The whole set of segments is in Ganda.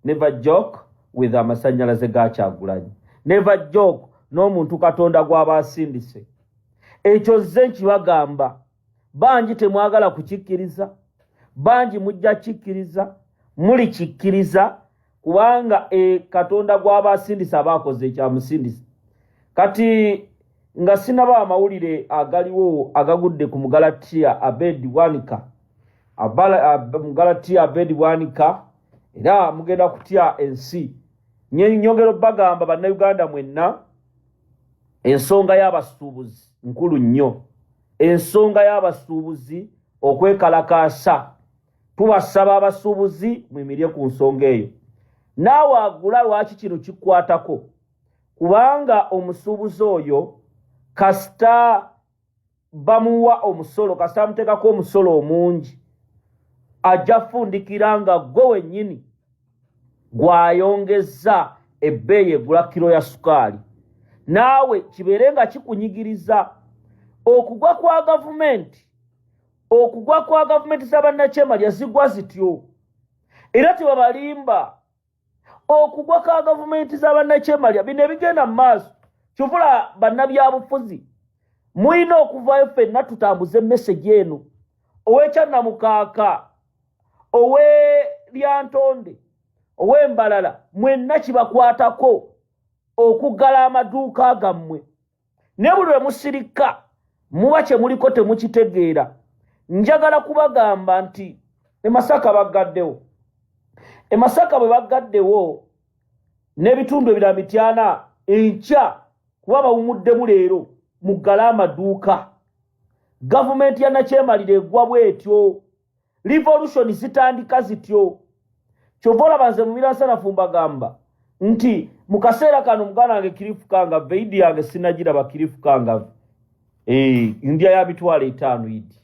never joke with amasanyalaze ga Kyagulanyi. Never joke n'omuntu Katonda gw'abasindise. Ekyo nze nkibagamba. Bangi temwagala kukikkiriza. Bangi mujja kikkiriza. Muli kikkiriza kubanga Katonda gw'abasindisa bakoze ekyamusindisa. Kati nga sinaba amawulire agaliwo agagudde ku Mugalatiya Abedi Bwanika. Mugalatiya Abedi Bwanika era mugenda kutya ensi. Nyongero bagamba bannayuganda mwenna ensonga y'abasuubuzi nkulu nnyo. Ensonga y'abasuubuzi okwekalakaasa. Tubasaba abasuubuzi muyimirye ku nsonga eyo. Naawe agula lwaki kino kikwatako. Kubanga omusuubuzi oyo kasita bamuwa omusolo, kasita amuteekako omusolo omungi, ajja fundikira nga gwe wennyini gwayongeza ebbeeyi egula kiro ya sukaali. Naawe kibeere nga kikunyigiriza. Okugwa kwa gavumenti z'abannakyemalya zigwa zityo. Era tebabalimba. Okugwa kwa gavumenti z'abannakyemalya bino ebigenda mu maaso. Kyovula bannabyabufuzi muyina okuvaayo ffenna tutambuze message eno. Ow'Ekyannamukaaka, ow'Eryantonde, ow'Embalala, mwenna kibakwatako okuggala amaduuka gammwe. Ne buli lwe musirika muba kye muliko temukitegeera. Njagala kubagamba nti Masaka baggaddewo. Masaka bwe baggaddewo n'ebitundu ebirala mityana enkya kuba bawumuddemu leero muggale amaduuka. Gavumenti ya nakyemalira eggwa bw'etyo. Revolution zitandika zityo. Kyova olaba nze mu Miransanafu mbagamba nti mu kaseera kano muganda wange Kirifu Kangave, Idi yange sinagiraba Kirifu Kangave. India ya mitwalo 5 Idi.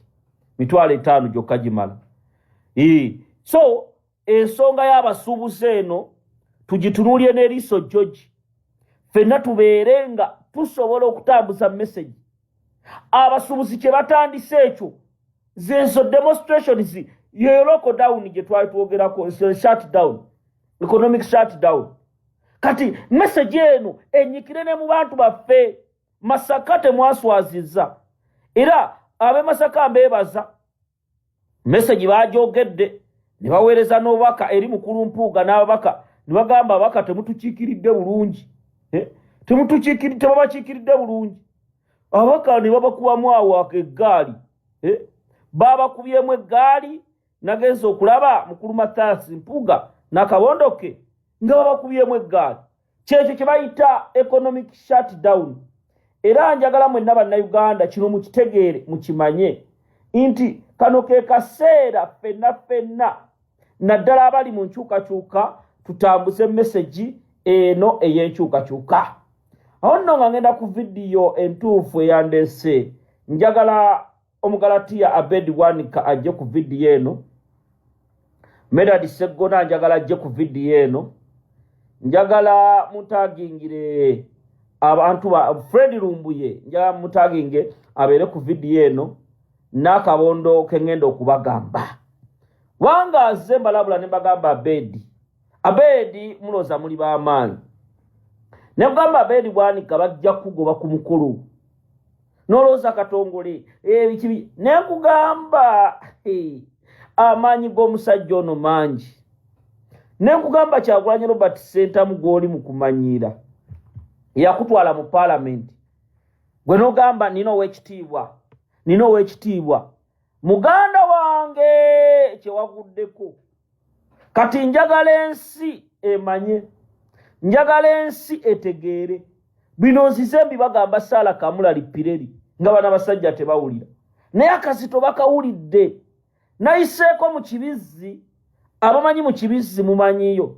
Mitwalo 5 gyokka gimala. So ensonga y'abasuubuzi eno tugitunuulye n'eriiso George. Ffenna tubeere nga tusobola okutambuza message. Abasuubuzi kye batandise ekyo zezo demonstrations ye lockdown gye twali twogerako, shutdown, economic shutdown. Kati message eno enyikire ne mu bantu baffe. Masaka temwaswaziza. Era abe Masaka mbebaza. Message bagyogedde ne baweereza n'obubaka eri mukulu Mpuuga n'ababaka ne bagamba ababaka temutukiikiridde bulungi. Tebabakiikiridde bulungi. Ababaka ne babakubamu awo eggaali. Babakubyemu eggaali nagenza okulaba mukulu Mathiasi Mpuuga n'akabondoke nga babakubyemu eggaali. Kyekyo kye bayita economic shutdown. Era njagala mwenna bannayuganda kino mukitegeere mukimanye nti kano ke kaseera ffenna naddala abali mu nkyukakyuka tutambuze message eno ey'enkyukakyuka. Awo nno nga ngenda ku vidiyo entuufu eyandese. Njagala Omugalatiya Abedi Bwanika ajje ku vidiyo eno. Medadi Seggona njagala ajje ku vidiyo eno. Njagala mutagingire abantu ba Fred Lumbuye, njagala mutaginge abeere ku vidiyo eno n'akabondo ke ngenda okubagamba. Wangaaze mbalabula ne mbagamba Abedi muloza muli b'amaanyi. Ne kugamba Abedi Bwanika bajja kugoba ku mukolo. Noloza katongole ebikibi. Ne kugamba amaanyi g'omusajja ono mangi. Ne kugamba Kyagulanyi Robert Ssentamu gw'oli mu kumanyira. Yakutwala mu parliament. Gwe nogamba nina ow'ekitiibwa. Muganda wange kyewaguddeko. Kati njagala ensi emanye. Njagala ensi etegeere. Bino nzize mbibagamba Saala Kamulali Pireri nga bana basajja tebawulira. Naye akazito bakawulidde. Nayiseeko mu kibizzi. Abamanyi mu kibizzi mumanyiyo.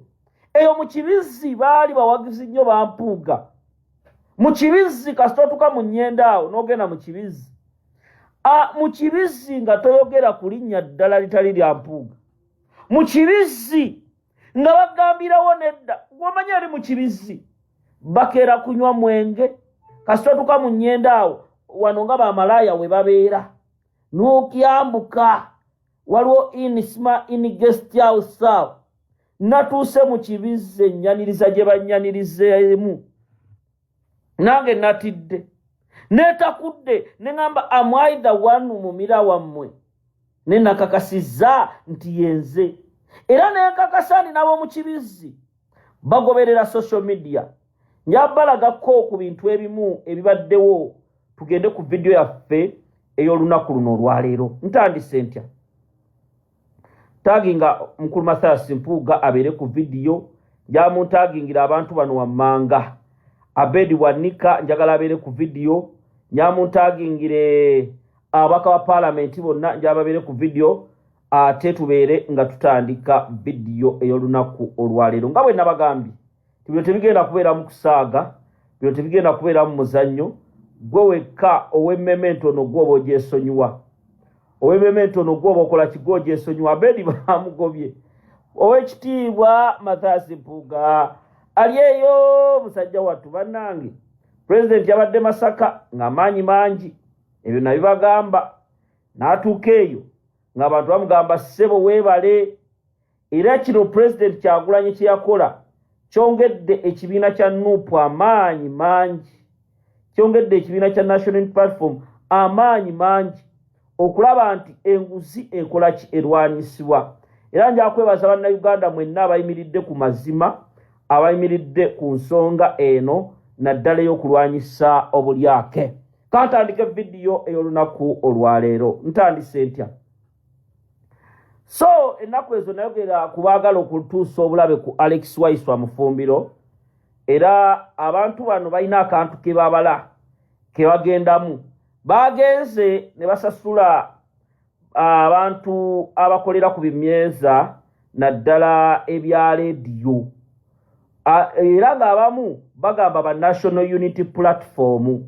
Eyo mu kibizzi baali bawagizi nnyo ba Mpuuga. Mu kibizzi kasita otuuka mu nnyenda awo n'ogenda mu kibizzi. Mu kibizzi nga toyogera ku linnya ddala litali lya Mpuuga. Mu kibizzi nga bagambirawo nedda. Gwomanyi ali mu kibizzi bakeera kunywa mwenge. Kasita otuuka mu nnyenda awo wano nga bamalaaya we babeera. N'okyambuka waliwo in guest house awo natuuse mu kibizze nnyaniriza gye bannyanirizeemu nange natidde netakudde ne ŋŋamba am I the one mumira wammwe ne nakakasizza nti yenze era nenkakasa ni nabo mu kibizzi bagoberera social media njabalagako ku bintu ebimu ebibaddewo tugende ku video yaffe ey'olunaku luno olwaleero ntandise ntya taginga mukulu Mathias Mpuuga abeere ku video njamuntagingira abantu bano wammanga Abedi Bwanika njagala abeere ku video njamuntagingire abaka wa parliament bonna njababeere ku video ate tubeere nga tutandika video ey'olunaku olwaleero nga bwe nabagambye tibyo tebigenda kubeera mu kusaaga byo tebigenda kubeera mu muzannyo gwe wekka ow'emmemento ono gwoba ogyesonyiwa ow'emmemento ono gwoba okola kigo ogyesonyiwa Abedi bamugobye ow'ekitiibwa Mathias Mpuuga ali eyo musajja wattu bannange president yabadde Masaka ng'amaanyi mangi ebyo nabibagamba n'atuuka eyo ng'abantu bamugamba ssebo weebale era kino president Kyagulanyi kye yakola kyongedde ekibiina kya NUP amaanyi mangi kyongedde ekibiina kya National Unity Platform amaanyi mangi okulaba nti enguzi ekola ki erwanyisibwa era njakwebaza bannayuganda mwenna abayimiridde ku mazima abayimiridde ku nsonga eno naddala ey'okulwanyisa obulyake kantandike video ey'olunaku olwaleero ntandise ntya so ennaku ezo nayogera kubaagala okutuusa obulabe ku Alex Waiswa Mufumbiro era abantu bano balina akantu ke babala ke bagendamu bagenze ne basasula abantu abakolera ku bimyeza naddala ebya leediyo era ng'abamu bagamba ba National Unity Platform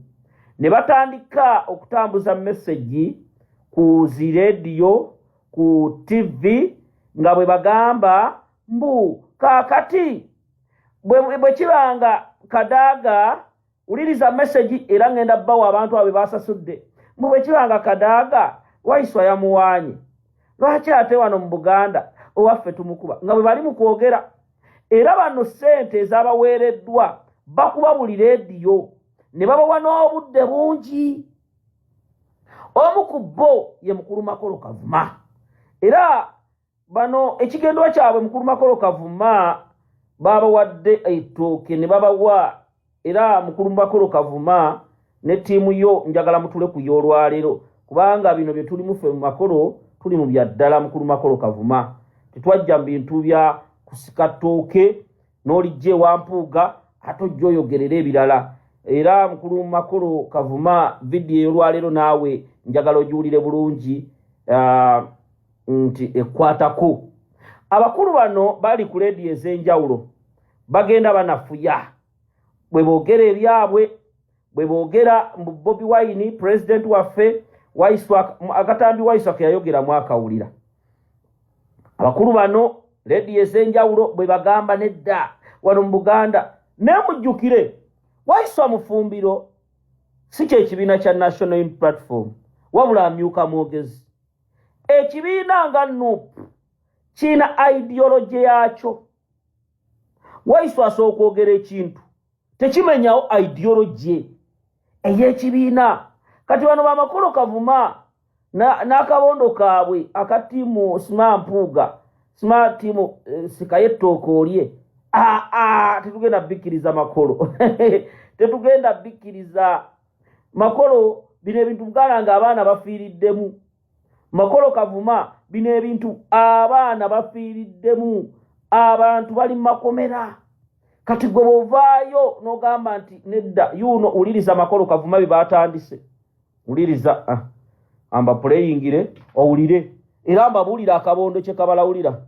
ne batandika okutambuza message ku zi radio ku TV nga bwe bagamba mbu kakati bwe kibanga kadaaga uliriza message era ngenda bawa abantu abe basasudde mbu bwe kibanga kadaaga Waiswa yamuwanye lwaki ate wano mu Buganda owaffe tumukuba nga bwe bali mu kwogera era bano ssente ez'abaweereddwa bakuba buli leediyo ne babawa n'obudde bungi omu ku bo ye mukulu Makolo Kavuma era bano ekigendwa kyabwe mukulu Makolo Kavuma babawadde ettooke ne babawa era mukulu Makolo Kavuma ne ttiimu yo njagala mutule ku y'olwaleero kubanga bino bye tulimu ffe mu Makolo tuli mu bya ddala mukulu Makolo Kavuma tetwajja mu bintu bya kusika ttooke n'olijja ewa Mpuuga ate ojja oyogerera ebirala era mukulu Makolo Kavuma video ey'olwaleero naawe njagala ogiwulire bulungi nti ekwatako abakulu bano bali ku leediyo ez'enjawulo bagenda banafuya bwe boogera ebyabwe bwe boogera mu Bobi Wine president waffe Waiswa agatambi Waiswa ke yayogera mwakawulira abakulu bano leediyo ez'enjawulo bwe bagamba nedda wano mu Buganda nemujjukire Waiswa Mufumbiro si kyekibiina kya National Unity Platform wabula amyuka mwogezi ekibiina nga NUP kiina ideology yakyo Waiswa asooka okwogera ekintu tekimenyawo ideology ey'ekibiina kati bano bamakolo Kavuma n'akabondo kaabwe akatiimu Mpuuga smart team sikayettooko olye tetugenda bikkiriza Makolo tetugenda bikkiriza Makolo bino ebintu bugalanga abaana bafiiriddemu Makolo Kavuma bino ebintu abaana bafiiriddemu abantu bali makomera kati gwe bovaayo n'ogamba nti nedda yuno uliriza Makolo Kavuma bye batandise uliriza amba playingire owulire era mbabuulira akabondo kye kabalawulira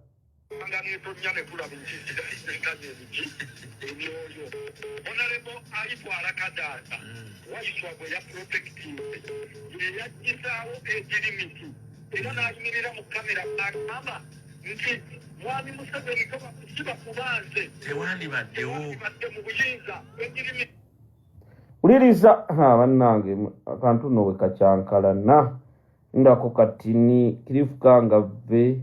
uliriza bannange akantu nno bwe kacyankalana ndako katini kirifuka nga ve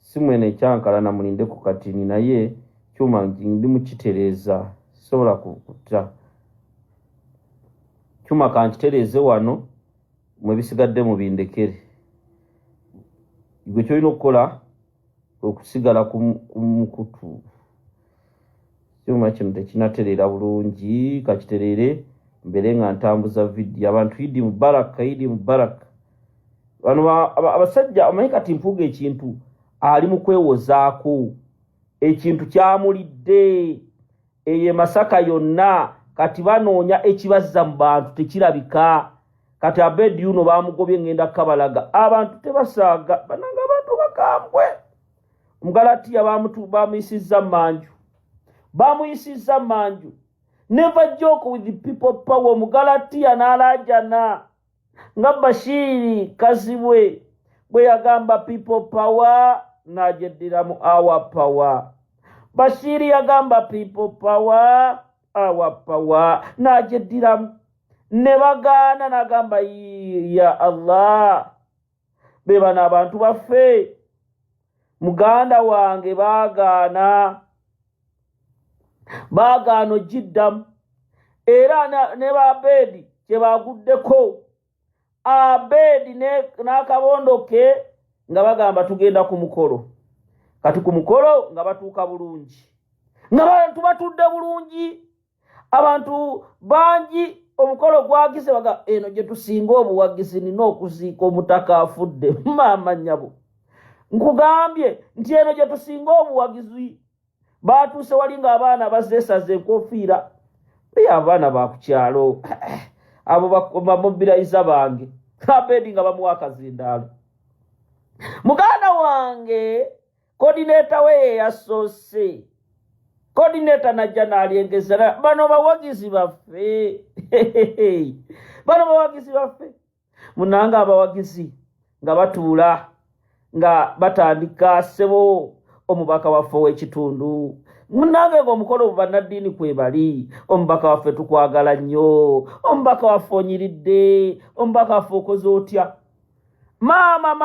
simwene kyankalana mulinde ku katini naye kyuma ndi mukitereeza sobola kukuta kyuma kankitereeze wano mwe bisigadde mu bindekere gwe kyolina okukola okusigala ku mukutu kyuma kino tekinatereera bulungi kakitereere mbere nga ntambuza vidiyo abantu Idi Mubaraka bano abasajja omanyi kati Mpuuga ekintu ali mu kwewozaako ekintu kyamulidde eye Masaka yonna kati banoonya ekibazza mu bantu tekirabika kati Abedi yuno bamugobye ngenda kabalaga abantu tebasaaga bananga abantu bakambwe Omugalatiya bamuyisizza manju never joke with the people power Omugalatiya n'alajana nga Bashiri kazibwe bwe yagamba people power najeddira mu our power Bashiri yagamba people power our power najeddira ne bagaana nagamba ya Allah beba n'abantu baffe muganda wange bagaana ojiddamu era ne Abedi kye baguddeko Abedi n'akabondoke nga bagamba tugenda ku mukolo kati ku mukolo nga batuuka bulungi nga bantu batudde bulungi abantu bangi omukolo gwagize baga eno gye tusinga obuwagizi nina okuziika omutaka afudde maama nnyabo nkugambye nti eno gye tusinga obuwagizi batuuse wali ng'abaana bazeesaza enkofiira bye abaana bakukyalo abo bamobiliza bange Abedi nga bamuwa akazindaalo muganda wange coordinator we yeyasoose coordinator najja n'alyengezera bano bawagizi baffe munanga abawagizi nga batuula nga batandika ssebo omubaka waffe w'ekitundu munange ng'omukolo bannaddiini kwebali omubaka waffe tukwagala nnyo omubaka waffe onyiridde omubaka waffe okoze otya maama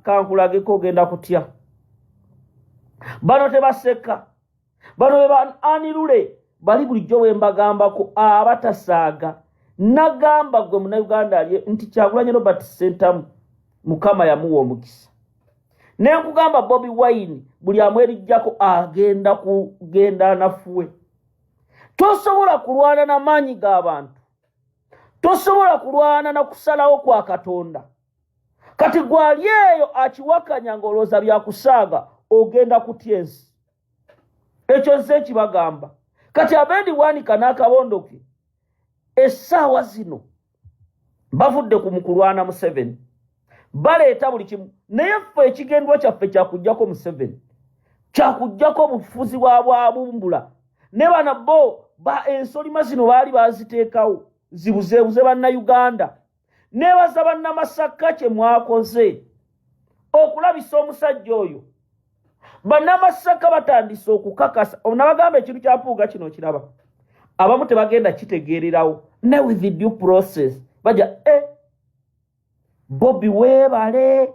kankulageko ogenda kutya bano tebaseka bano beba anirule bali bulijjo bwe mbagambako abatasaaga nagamba gwe munnayuganda ali nti Kyagulanyi Robert Ssentamu Mukama yamuwa omukisa nenkugamba Bobi Wine buli amwerijjako agenda kugenda nafuwe tosobola kulwana na maanyi g'abantu tosobola kulwana na kusalawo kwa Katonda kati gwali eyo akiwakanya ng'olooza byakusaaga ogenda kutya ensi ekyo nze kibagamba kati Abedi Bwanika n'akabondoke essaawa zino bavudde ku mukulwana Museveni baleeta buli kimu naye ffe ekigendwa kyaffe kyakuggyako Museveni kyakuggyako obufuzi bwa bumbula ne bano bo ensolima zino baali baziteekawo zibuzeebuze bannayuganda neebaza bannamasaka kye mwakoze okulabisa omusajja oyo bannamasaka batandise okukakasa nabagamba ekintu kya Mpuuga kino kiraba abamu tebagenda kitegeererawo ne with the due process baja Bobi weebale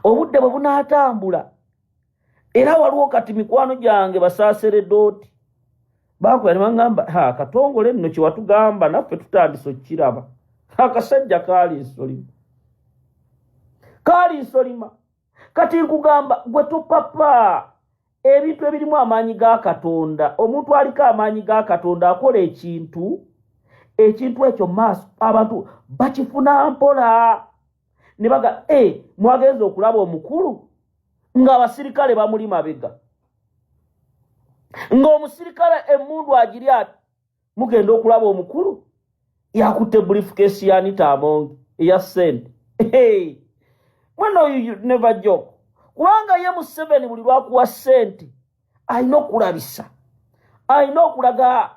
obudde bwe bunaatambula era waliwo kati mikwano gyange basaaseredooti bakwera bangamba katongole nno kye watugamba naffe tutandise okukiraba akasajja kaali nsolima kati nkugamba gwe topapa ebintu ebirimu amaanyi ga Katonda omuntu aliko amaanyi ga Katonda akola ekintu ekyo maaso abantu bakifuna mpola ne baga mwagenza okulaba omukulu ng'abasirikale bamuli mabega ng'omusirikale emmundu agiri ati mugenda okulaba omukulu yakutte briefcase ya Anita Amongi eya ssente mweno you never joke kubanga ye Museveni buli lwakuwa ssente alina okulabisa alina okulaga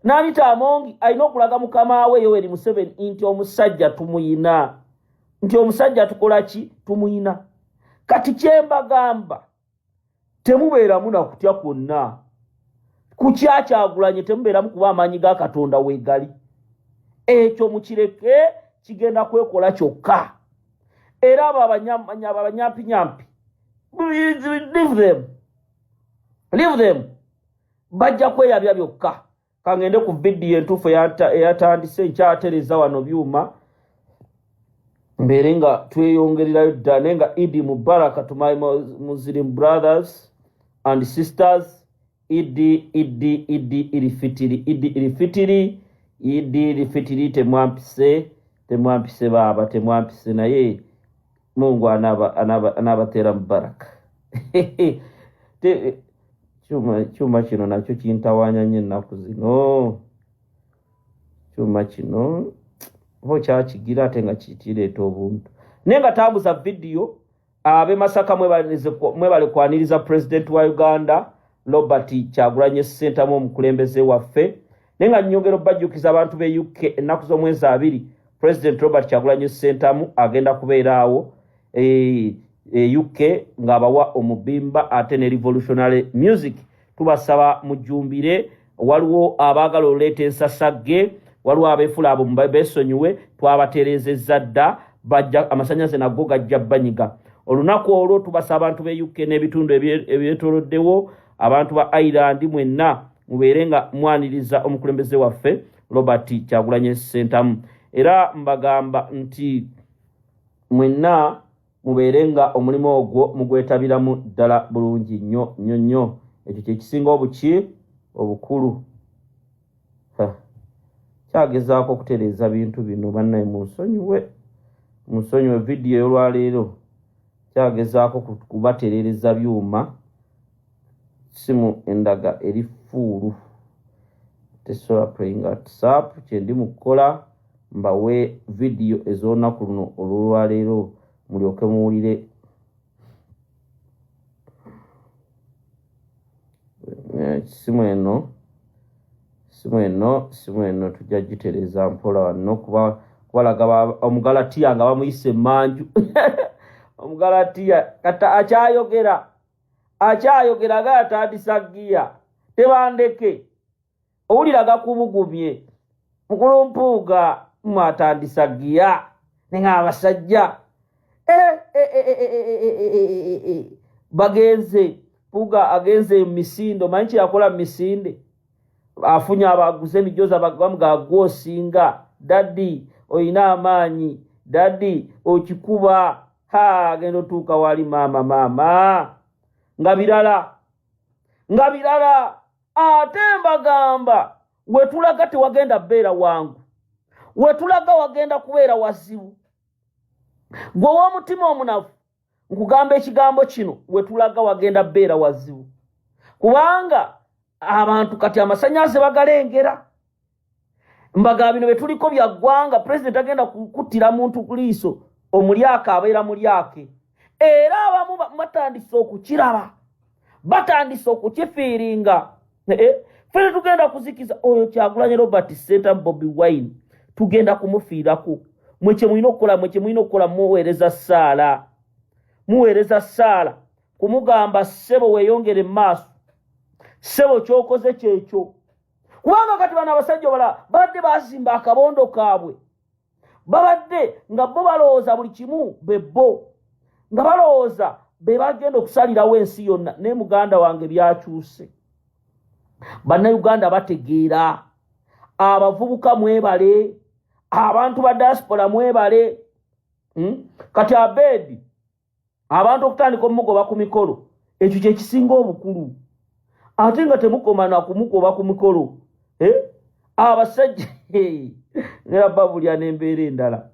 n'Anita Amongi alina okulaga mukama we Yoweri Museveni nti omusajja tumuyina nti omusajja tukola ki tumuyina kati kyembagamba temubeeramu nakutya kwonna ku Kyagulanyi temubeeramu kuba amaanyi ga Katonda weegali ekyo mukireke kigenda kwekola kyokka era abo abanyampi leave them bajja kweyabya byokka. Kangende ku video entuufu eyatandise nkyatereza wano byuma mbere nga tweyongererayo ddala naye nga Idi Mubaraka to my Muslim brothers and sisters. Idi ilifitiri temwampise baba temwampise naye Mungu anabatera mubaraka. Chuma kino nakyo kintawanya nnyo ennaku zino. Chuma kino ho kyakigira ate nga kireeta obuntu. Naye nga tambuza video abe Masaka mwebale kwaniriza President wa Uganda Robert Kyagulanyi Ssentamu omukulembeze waffe. Naye nga nnyongera obajjukiza abantu be UK ennaku z'omwezi 2 President Robert Kyagulanyi Ssentamu agenda kubeera awo UK ng'abawa omubimba ate ne revolutionary music. Tubasaba mujumbire, waliwo abaagala oleeta ensasagge, waliwo abeefula abo besonyiwe, twabatereezezza dda bajja amasannyalaze nago gajja banyiga. Olunaku olwo tubasaba abantu be UK n'ebitundu ebyetooloddewo, abantu ba Ireland mwenna mubeere nga mwaniriza omukulembeze waffe Robert Kyagulanyi Ssentamu. Era mbagamba nti mwenna mubeere nga omulimu ogwo mugwetabiramu ddala bulungi nnyo. Ekyo kye kisinga obukulu. Kyagezaako okutereeza bintu bino bannaye munsonyiwe video y'olwaleero kyagezaako kubatereereza byuma. Simu endaga eri fuulu tesobola playing at sap. Kyendi mukukola mbawe video ez'olunaku luno olw'olwaleero mulyoke muwulire. Simu eno tujja gitereeza mpola wano kubalaga Omugalatiya nga bamuyise emanju. Omugalatiya kata akyayogera gaatandisa giya tebandeke owulira gakubugumye mukulu Mpuuga mwatandisa giya nenga abasajja bagenze Mpuuga agenze misindo manyi kyakola misinde afunye abaguze emijoza bamuga gwosinga daddi oyina amaanyi daddi okikuba agenda otuuka wali maama nga birala ate mbagamba wetulaga tewagenda beera wangu wetulaga wagenda kubeera wazibu. Gwe w'omutima omunafu nkugamba ekigambo kino wetulaga wagenda beera wazibu kubanga abantu kati amasannyalaze bagalengera. Mbaga bino betuliko bya ggwanga president agenda kukuttira muntu ku liiso omulyaka abeera mulyake era abamu batandise okukiraba batandise okukifiiringa. Fene tugenda kuzikiza oyo Kyagulanyi Robert Ssentamu Bobi Wine tugenda kumufiirako. Mweche mulina okukola muweereza ssaala kumugamba ssebo weeyongere maaso ssebo kyokoze kyekyo kubanga kati bano abasajja bala babadde bazimba akabondo kaabwe babadde nga bo balowooza buli kimu bebbo nga balowooza be bagenda okusalirawo ensi yonna. Ne muganda wange byakyuse. Bannayuganda bategeera, abavubuka mwebale, abantu ba diaspora mwebale. Kati abedi abantu okutandika omugoba ku mikolo ekyo kye kisinga obukulu ate nga temukomana kumugoba ku mikolo. Abasajja ngera babulya n'embeera endala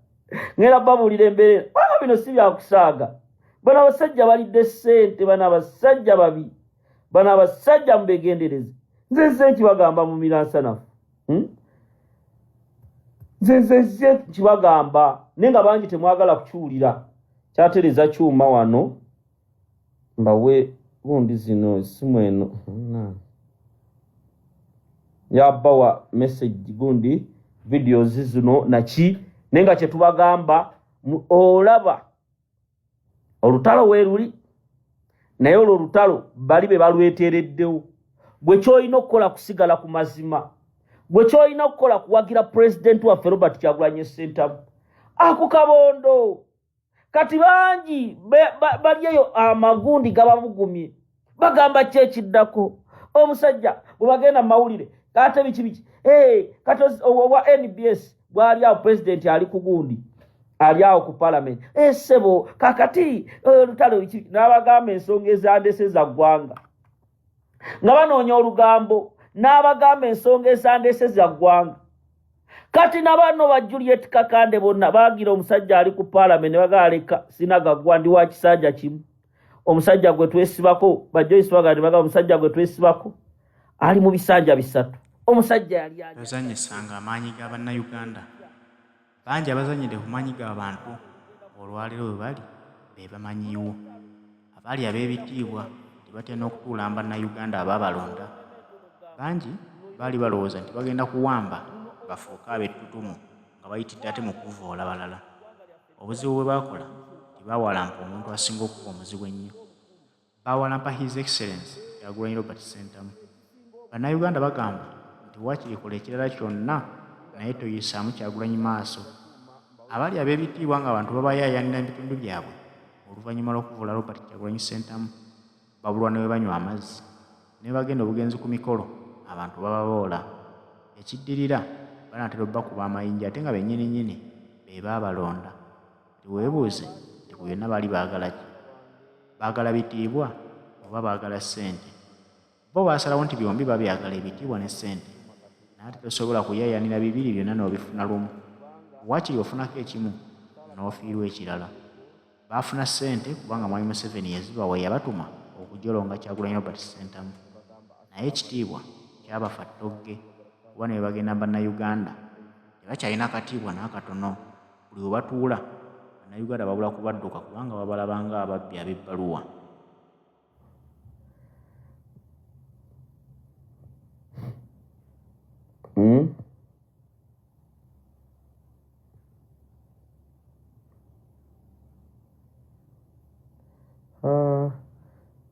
ngera babulira embeera bino si byakusaaga. Bano abasajja balidde ssente, bano abasajja babi, bano abasajja mubegendereze. Nze nkibagamba mu miransanafu nze nkibagamba naye nga bangi temwagala kukiwulira. Kyatereza kyuma wano mbawe gundi zino simu eno yabawa message gundi videos zino naki naye nga kyetubagamba olaba olutalo weeruli naye olwo olutalo bali be balweteereddewo. Gwe kyolina okukola kusigala ku mazima, gwe kyolina okukola kuwagira president waffe Robert Kyagulanyi Ssentamu. Ako kabondo kati bangi balyeyo amagundi gababugumye bagamba kyekiddako omusajja bwebagenda mu mawulire kate biki kati owa NBS bwali awo president ali ku gundi ali awo ku parliament sebo kakati olutalo n'abagamba ensonga ezandese za ggwanga nga banoonya olugambo n'abagamba ensonga ezandese za ggwanga kati nabano ba Juliet Kakande bonna bagira omusajja ali ku parliament ne bagaleka sinagagwa ndi wa kisajja kimu omusajja gwe twesibako ba Joyce bagandi baga omusajja gwe twesibako ali mu bisanja bisatu omusajja yali yazanyisanga amaanyi g'Abannayuganda bangi abazanyire ku maanyi g'abantu olwaliro bwe bali be bamanyiiwo abaali ab'ebitiibwa tebatya n'okutuula Bannayuganda abaabalonda bangi baali balowooza nti bagenda kuwamba bafuuka ab'ettutumu nga bayitidde ate mu kuvoola balala obuzibu bwe baakola tibaawalampa omuntu asinga okuba omuzibu ennyo baawalampa His Excellency Kyagulanyi Robert Ssentamu. Bannayuganda bagamba nti waakiri kola ekirala kyonna naye toyisaamu Kyagulanyi maaso. Abaali ab'ebitiibwa nga abantu babayaayanira ebitundu byabwe oluvannyuma lw'okuvula Robert Kyagulanyi Ssentamu babulwa ne bwe banywa amazzi ne bagenda obugenzi ku mikolo abantu bababoola ekiddirira banaatera obbakuba amayinja ate nga bennyininyini be baabalonda tiweebuuze nti ku byonna baali baagala ki baagala bitiibwa oba baagala ssente bo baasalawo nti byombi babyagala ebitiibwa ne ssente naye tosobola kuyaayanira bibiri byonna n'obifuna lumu waakiri ofunako ekimu n'ofiirwa ekirala baafuna ssente kubanga mwami Museveni yazibawa yabatuma okujolonga Kyagulanyi Robert Ssentamu naye ekitiibwa kyabafa ttogge kuba ne bagenda Bannayuganda tebakyalina katiibwa n'akatono buli we batuula Bannayuganda babula kubadduka kubanga babalabanga ababbi ab'ebbaluwa.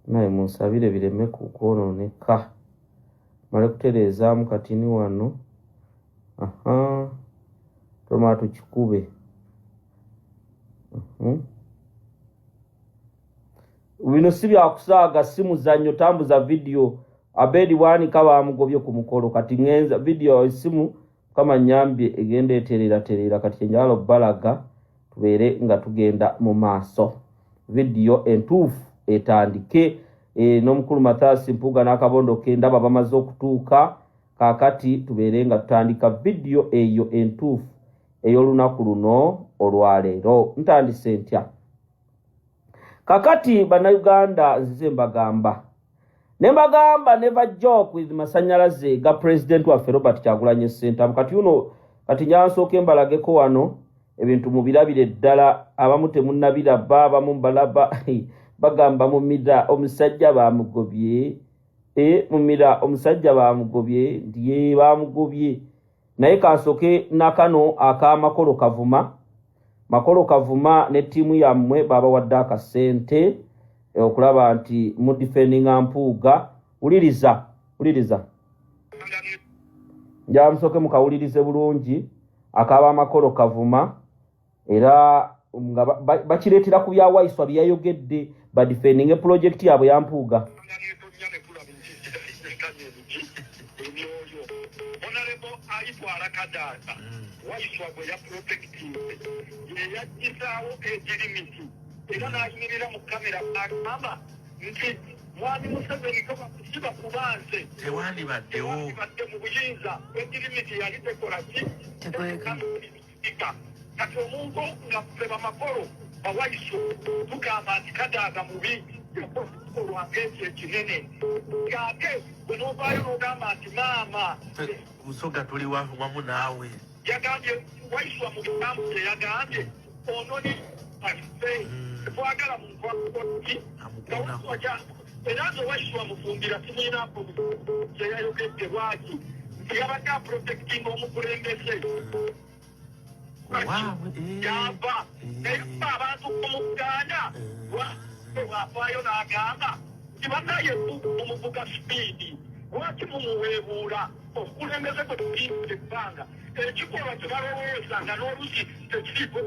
Naye munsabire bireme kwonooneka male kutereezaamu katini wano toma tukikube bino si byakusaaga si muzannyo tambuza vidiyo Abedi Bwanika bamugobye ku mukolo kati ngenza vidiyo esimu kama nyambye egenda eterera kati enjala obbalaga tubeere nga tugenda mu maaso vidiyo entuufu etandike n'omukulu Mathias Mpuuga n'akabondo kendaba bamaze okutuuka kakati tubeere nga tutandika vidiyo eyo entuufu ey'olunaku luno olwaleero ntandise ntya kakati Bannayuganda nzize mbagamba never joke with masanyalaze ga president waffe Robert Kyagulanyi Ssentamu kati nyansooke mbalageko wano ebintu mubirabire ddala abamu temunnabiraba abamu mbalaba bagamba mumira omusajja bamugobye mumira omusajja bamugobye ndiye bamugobye naye kansooke nakano ak'amakolo kavuma ne ttiimu yammwe babawadde akasente okulaba nti mudifendinga Mpuuga uliriza njamusooke mukawulirize bulungi akaba amakolo kavuma era nga bakireetera ku byawaiswa byayogedde badifendinga project yaabwe ya Mpuuga. Era n'ayimirira mu kamera agamba nti mwami Museveni ko bakusiba ku banze tewandibaddewo mu buyinza egirimiti yali tekola ki kati omuntu nga feba makolo bawaiso tugamba nti kadaaga mubi olwange ekinene ng'ate bwe n'ovaayo n'ogamba nti maama musoga tuli wamu naawe yagambye waiswa mu bigambo kye yagambye ononi twagala muntu wakukoki era nze waiswa mufumbira simuyinako kyeyayogedde bwaki nti yabadde aprotektinga omukulembeze yava naye abantu mu Buganda wafaayo n'agamba nti bannaye omuvuga sipiidi lwaki mumuweebuula obukulembeze bwe tulimba ebbanga ekikolwa kye balowooza nga n'olusi tekiriiko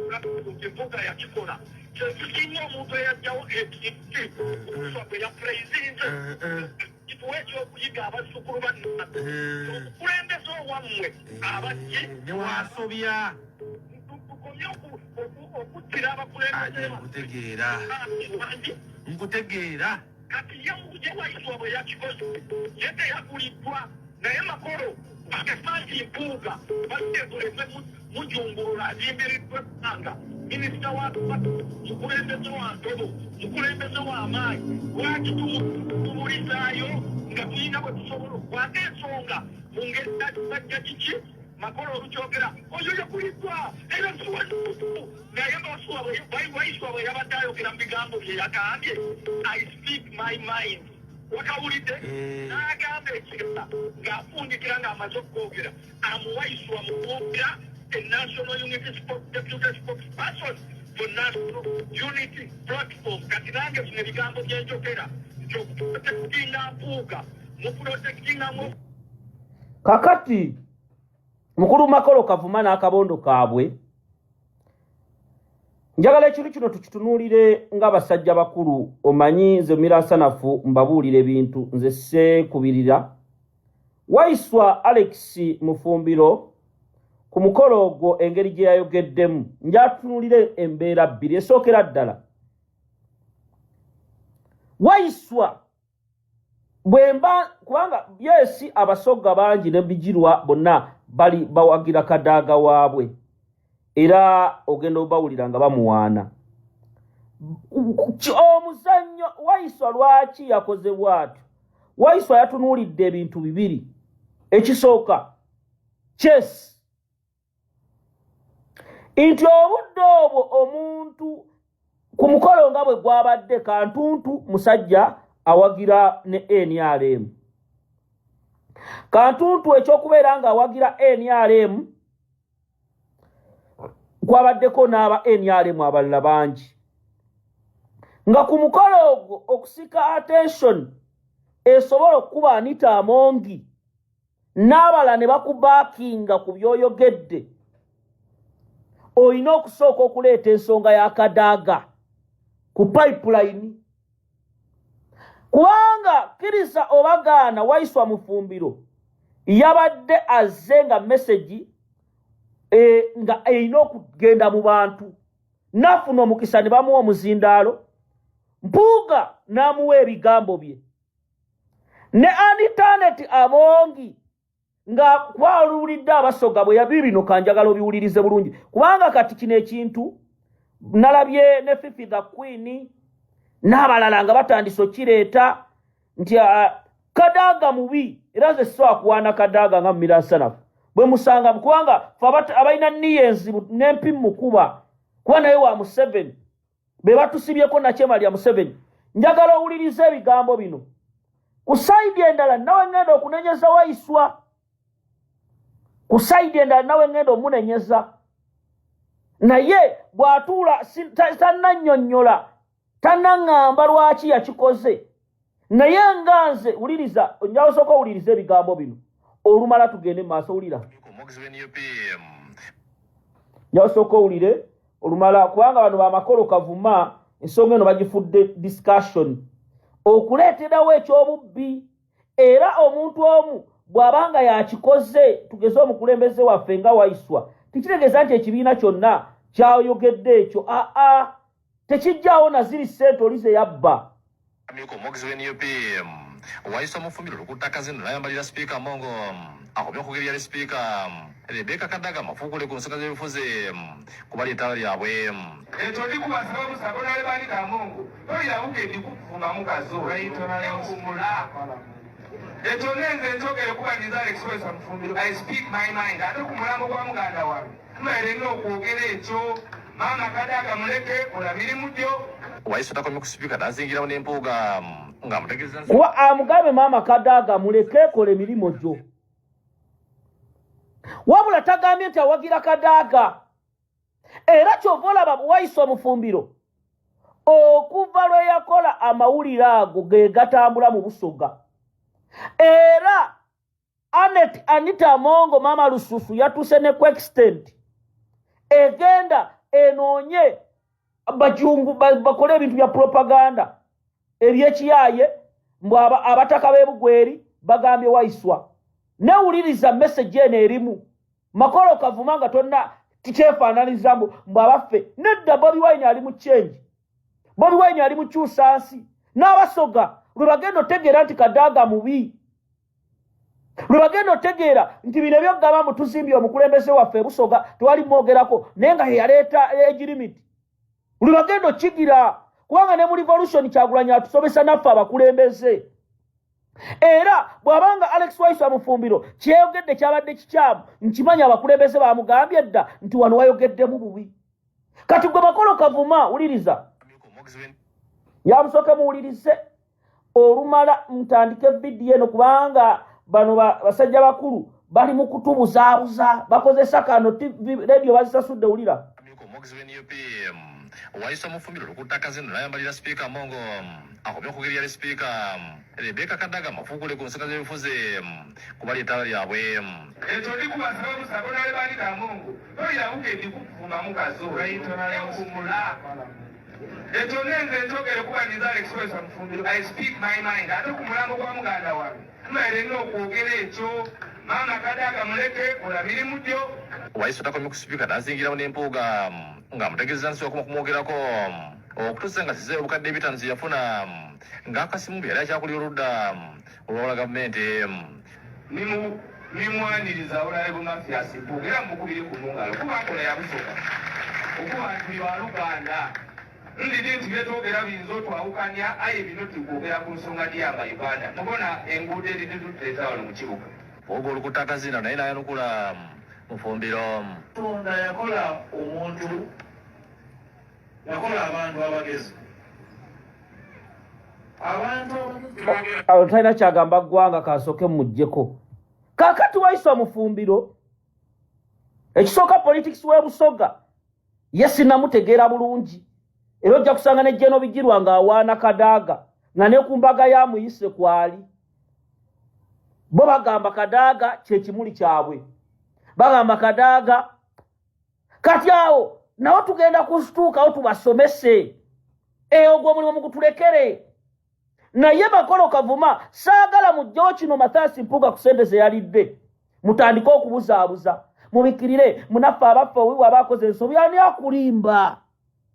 Mpuuga yakikola Singa omuntu eyajjawo ekiti okufa bwe yapureyizinze kituweekyo okuyiga abazzukulu banna omukulembeze owammwe abajje newasobya tukomye okuttira abakulembeze nkutegeera kati ye wayiswa bwe yakikoze ye teyaguliddwa naye makolo akefanti Mpuuga bateguleme mujumbulula azimbiriddwa ebbanga minisita wa mukulembeze wa ntobo mukulembeze wa amaanyi lwaki tumulizaayo nga tulina bwe tusobola okwata ensonga mu ngeri bajja kiki makolo olukyogera oyo yakuliddwa era naye wayiswa bwe yabadde ayogera mu bigambo bye yagambye I speak my mind wakawulidde n'agamba ekirala ng'afundikira ng'amaze okwogera amuwayiswa mu kwogera a National Unity Deputy Spokesperson for National Unity Platform. Kati nange zino ebigambo byenjogera nti okuprotektinga Mpuuga muprotektinga mu kakati mukulu Makolo Kavuma n'akabondo kaabwe njagala ekintu kino tukitunuulire ng'abasajja bakulu omanyi nze mirasanafu mbabuulira ebintu nze seekubirira wayiswa Alex Mufumbiro ku mukolo ogwo engeri gye yayogeddemu njatunuulire embeera bbiri esookera ddala wayiswa bwemba kubanga yesi abasogga bangi n'ebijirwa bonna bali bawagira kadaaga waabwe era ogenda obawulira nga bamuwaana omuzannyo wayiswa lwaki yakoze bw'atyo wayiswa yatunuulidde ebintu bibiri ekisooka chess nti obudde obwo omuntu ku mukolo nga bwe gwabadde kantuntu musajja awagira ne NRM kantuntu ekyokubeera nga awagira NRM kwabaddeko n'aba NRM abalala bangi nga ku mukolo ogwo okusika attention esobola okuba Anita Amongi n'abala ne bakubaakinga ku byoyogedde oyina okusooka okuleeta ensonga ya kadaaga ku pipeline kubanga kkiriza obagaana wayiswa Mufumbiro yabadde azze nga message nga eyina okugenda mu bantu nafuna omukisa ne bamuwa omuzindaalo Mpuuga n'amuwa ebigambo bye ne Anitanet Amongi nga kwalulidde abasoga bwe yabi bino kanjagala obiwulirize bulungi kubanga kati kino ekintu nalabye ne Fifi the Queen n'abalala nga batandise okireeta nti kadaaga mubi era ze so akuwaana kadaaga nga mumirasanafu bwe musanga kubanga abalina nniyo enzibu n'empi mukuba kuba naye wa Museveni be batusibyeko nakyema lya Museveni njagala owulirize ebigambo bino ku saidi endala nawe ngenda okunenyeza wayiswa ku saidi endala nawe ngenda omunenyeza naye bw'atuula tannannyonnyola tannaŋŋamba lwaki yakikoze naye nganze wuliriza njagala osooka owulirize ebigambo bino olumala tugende mu maaso wulira njagala osooka owulire olumala kubanga bano bamakolo Kavuma ensonga eno bagifudde discussion okuleeterawo ekyobubbi era omuntu omu bw'abanga yakikoze tugeze omukulembeze waffe nga wayiswa tikitegeeza nti ekibiina kyonna kyayogedde ekyo tekijjaawo naziri ssente oli ze yabba wayiswa Mufumbiro olukutaka zino nayambalira sipiika Mongo akobya okugerya le sipiika Rebeka Kadaga mafukule ku nsonga z'ebifuzi kubaleeta lyabwe ekyo ndikubasaba busaba nale Bwanika Mongo toyirabuke ndikuvuma mukazo ekumula ekyo nenze njogere kubaniza Alex Mufumbiro I speak my mind ate ku mulambo gwa muganda wange tunaerena okwogera ekyo Mama Kadaga muleke kola mirimu gyo wayiswa takomye ku sipiika nazingirawo n'Empuuga ng'amutegeeza kuba amugabe Mama Kadaga muleke kola emirimu gyo wabula tagambye nti awagira Kadaga era kyova olaba wayiswa Mufumbiro okuva lwe yakola amawulire ago ge gatambula mu Busoga era Anita Amongo Mama Lususu yatuse ne ku extent egenda enoonye bajungu bakole ebintu bya propaganda ebyekiyaye mbwa abataka b'ebugweri bagambye waiswa newuliriza message eno erimu Makolo Kavuma nga tonna tikyefaananiza mbw abaffe nedda Bobi Wine ali mu change Bobi Wine ali mu kyusansi n'abasoga lwe bagenda otegeera nti Kadaga mubi lwe bagenda otegeera nti bino ebyokugamba mbu tuzimbye omukulembeze waffe Busoga twali mwogerako naye nga yaleeta age limit lwe bagenda okigira kubanga ne mu revolution Kyagulanyi atusomesa naffe abakulembeze era bw'abanga Alex Waiswa Mufumbiro kyeyogedde kyabadde kikyamu nkimanya abakulembeze bamugambye dda nti wano wayogeddemu bubi kati gwe Makolo Kavuma uliriza yamusooke muwulirize olumala mutandike vidiyo eno kubanga bano basajja bakulu bali mu kutubuzaabuza bakozesa kano radio bazisasudde wulira Waiswa Mufumbiro lukutaka zino nayambalira speaker Mongo akobya okugerya speaker Rebeka Kadaga mafukule ku nsonga z'ebifuzi kubali etala lyabwe ekyo ndikubasaba busabo n'alebalira Mungu toyabuke ndikuvuma mukazo kumula ekyo nenze njogere kubaniza Alex Mufumbiro I speak my mind ate ku mulambo gwa muganda wange tumaerena okwogera ekyo mama Kadaga muleke olabiri mudyo Waiswa takomye ku speaker nazingira ne Mpuuga nga mutegeeza nsi okuma kumwogerako okutuusa nga size obukadde ebitanzi yafuna ng'akasimu yali akyakuli oludda olwawula gavumenti nimwaniriza olale bumafiasi bwogera mukubiri ku mungalo kuba nkola yabusoka okuba nti baluganda ndidi nti byetwogera biyinza otwawukanya aye bino tukwogera ku nsonga gyamba Uganda mubona enguudo eridi tuteeta wano mu kibuga ogo olukutaka zina naye nayanukula Mufumbiro Katonda yakola omuntu yakola abantu abagezi abantu awo talina kyagamba ggwanga kasooke mujjeko kakati Waiswa Mufumbiro ekisooka politics w'e Busoga ye sinnamutegeera bulungi era ojja kusanga ne Jeno Bigirwa ng'awaana Kadaga nga ne ku mbaga ya Muyise kwali bo bagamba Kadaga kye kimuli kyabwe bagamba Kadaga kati awo nawo tugenda kusituukawo tubasomese ogwo mulimu mugutulekere naye Makolo Kavuma saagala mujjawo kino Mathias Mpuuga ku ssente ze yalidde mutandike okubuzaabuza mubikirire munaffe abaffe owiwa abakoze ensobi ani akulimba